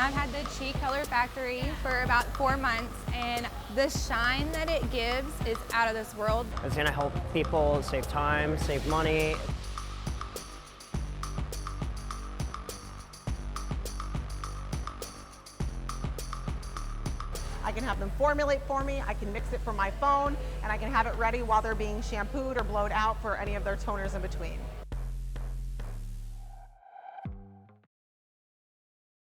I've had the Chi Color Factory for about 4 months, and the shine that it gives is out of this world. It's going to help people save time, save money. I can have them formulate for me, I can mix it from my phone, and I can have it ready while they're being shampooed or blowed out for any of their toners in between.